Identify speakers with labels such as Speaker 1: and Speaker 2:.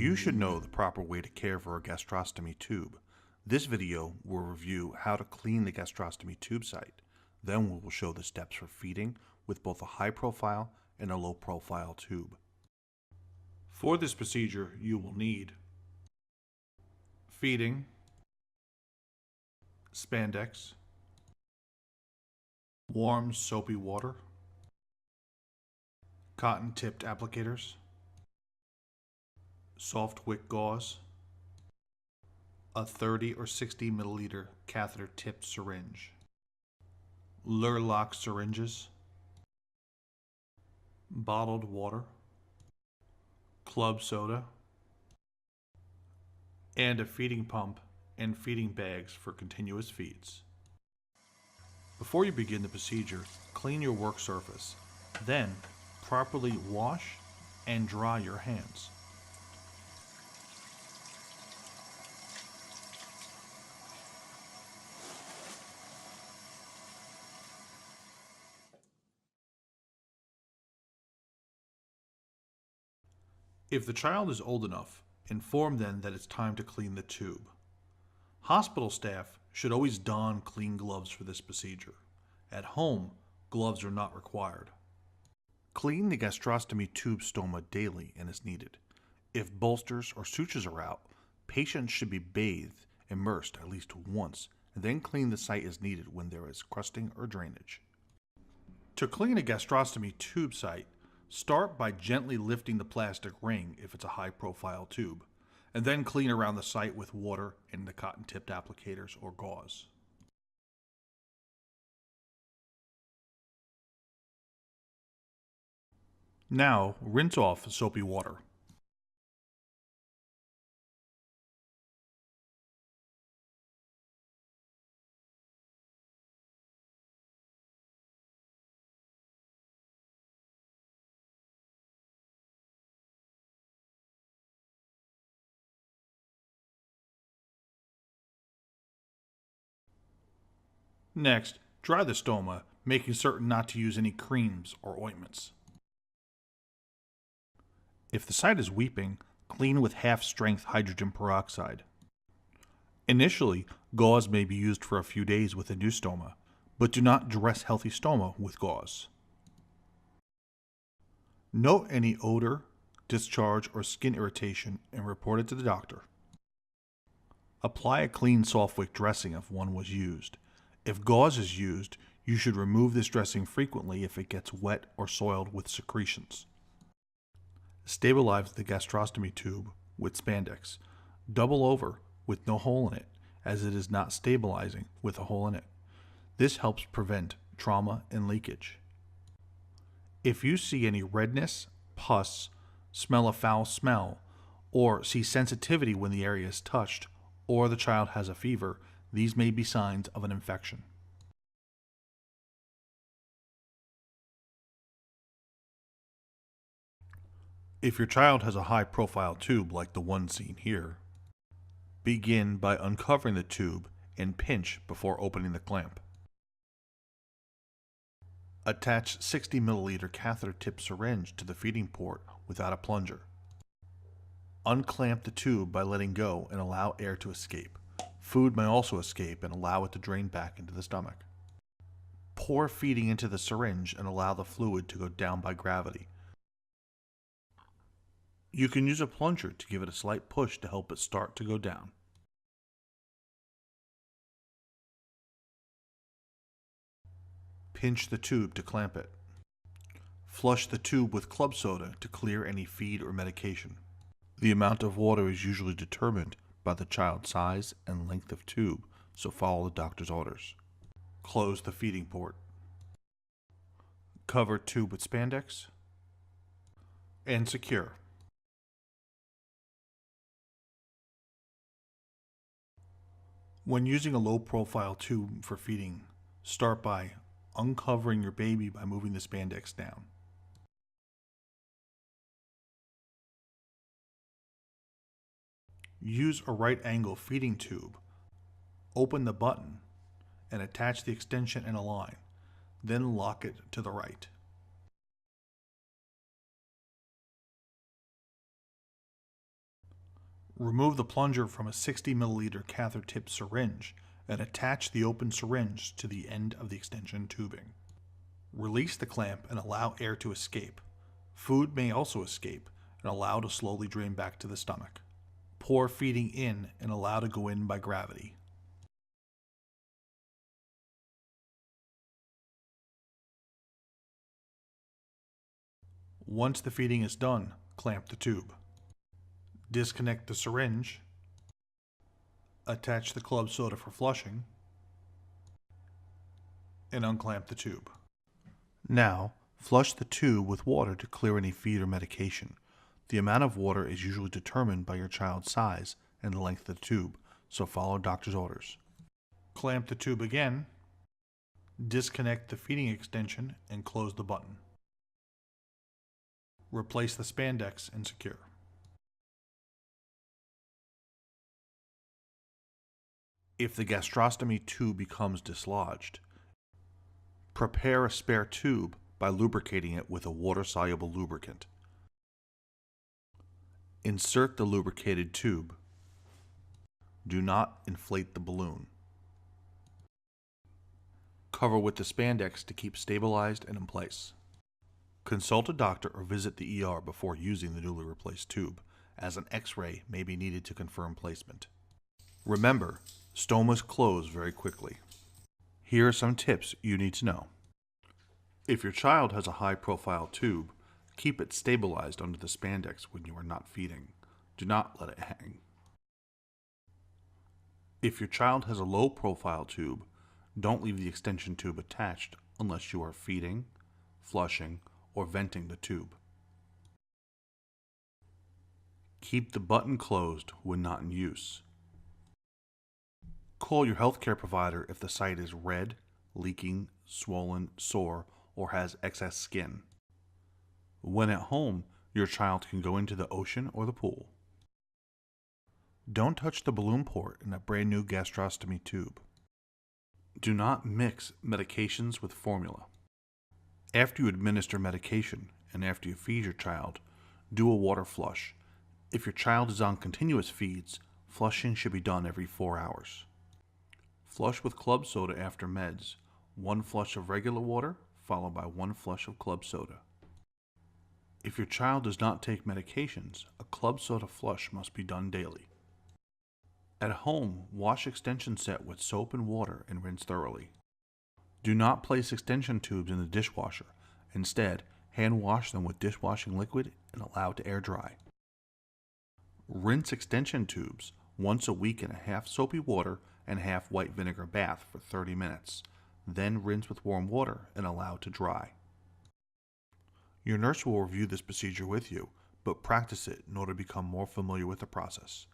Speaker 1: You should know the proper way to care for a gastrostomy tube. This video will review how to clean the gastrostomy tube site. Then we will show the steps for feeding with both a high profile and a low profile tube. For this procedure, you will need feeding, spandex, warm soapy water, cotton tipped applicators, soft wick gauze, a 30 or 60 milliliter catheter tipped syringe, Lurlock syringes, bottled water, club soda, and a feeding pump and feeding bags for continuous feeds. Before you begin the procedure, clean your work surface. Then, properly wash and dry your hands. If the child is old enough, inform them that it's time to clean the tube. Hospital staff should always don clean gloves for this procedure. At home, gloves are not required. Clean the gastrostomy tube stoma daily and as needed. If bolsters or sutures are out, patients should be bathed, immersed at least once, and then clean the site as needed when there is crusting or drainage. To clean a gastrostomy tube site, start by gently lifting the plastic ring if it's a high-profile tube, and then clean around the site with water and the cotton-tipped applicators or gauze. Now, rinse off soapy water. Next, dry the stoma, making certain not to use any creams or ointments. If the site is weeping, clean with half-strength hydrogen peroxide. Initially, gauze may be used for a few days with a new stoma, but do not dress healthy stoma with gauze. Note any odor, discharge, or skin irritation and report it to the doctor. Apply a clean soft wick dressing if one was used. If gauze is used, you should remove this dressing frequently if it gets wet or soiled with secretions. Stabilize the gastrostomy tube with spandex. Double over with no hole in it, as it is not stabilizing with a hole in it. This helps prevent trauma and leakage. If you see any redness, pus, smell a foul smell, or see sensitivity when the area is touched, or the child has a fever, these may be signs of an infection. If your child has a high-profile tube like the one seen here, begin by uncovering the tube and pinch before opening the clamp. Attach 60 milliliter catheter-tipped syringe to the feeding port without a plunger. Unclamp the tube by letting go and allow air to escape. Food may also escape and allow it to drain back into the stomach. Pour feeding into the syringe and allow the fluid to go down by gravity. You can use a plunger to give it a slight push to help it start to go down. Pinch the tube to clamp it. Flush the tube with club soda to clear any feed or medication. The amount of water is usually determined by the child's size and length of tube, so follow the doctor's orders. Close the feeding port. Cover tube with spandex and secure. When using a low-profile tube for feeding, start by uncovering your baby by moving the spandex down. Use a right angle feeding tube. Open the button and attach the extension and a line. Then lock it to the right. Remove the plunger from a 60 milliliter catheter-tipped syringe and attach the open syringe to the end of the extension tubing. Release the clamp and allow air to escape. Food may also escape and allow to slowly drain back to the stomach. Pour feeding in and allow to go in by gravity. Once the feeding is done, clamp the tube. Disconnect the syringe. Attach the club soda for flushing. And unclamp the tube. Now, flush the tube with water to clear any feed or medication. The amount of water is usually determined by your child's size and the length of the tube, so follow doctor's orders. Clamp the tube again. Disconnect the feeding extension and close the button. Replace the spandex and secure. If the gastrostomy tube becomes dislodged, prepare a spare tube by lubricating it with a water-soluble lubricant. Insert the lubricated tube. Do not inflate the balloon. Cover with the spandex to keep stabilized and in place. Consult a doctor or visit the ER before using the newly replaced tube, as an X-ray may be needed to confirm placement. Remember, stomas close very quickly. Here are some tips you need to know. If your child has a high-profile tube, keep it stabilized under the spandex when you are not feeding. Do not let it hang. If your child has a low-profile tube, don't leave the extension tube attached unless you are feeding, flushing, or venting the tube. Keep the button closed when not in use. Call your healthcare provider if the site is red, leaking, swollen, sore, or has excess skin. When at home, your child can go into the ocean or the pool. Don't touch the balloon port in a brand new gastrostomy tube. Do not mix medications with formula. After you administer medication and after you feed your child, do a water flush. If your child is on continuous feeds, flushing should be done every 4 hours. Flush with club soda after meds. 1 flush of regular water, followed by 1 flush of club soda. If your child does not take medications, a club soda flush must be done daily. At home, wash extension set with soap and water and rinse thoroughly. Do not place extension tubes in the dishwasher. Instead, hand wash them with dishwashing liquid and allow to air dry. Rinse extension tubes once a week in a half soapy water and half white vinegar bath for 30 minutes. Then rinse with warm water and allow to dry. Your nurse will review this procedure with you, but practice it in order to become more familiar with the process.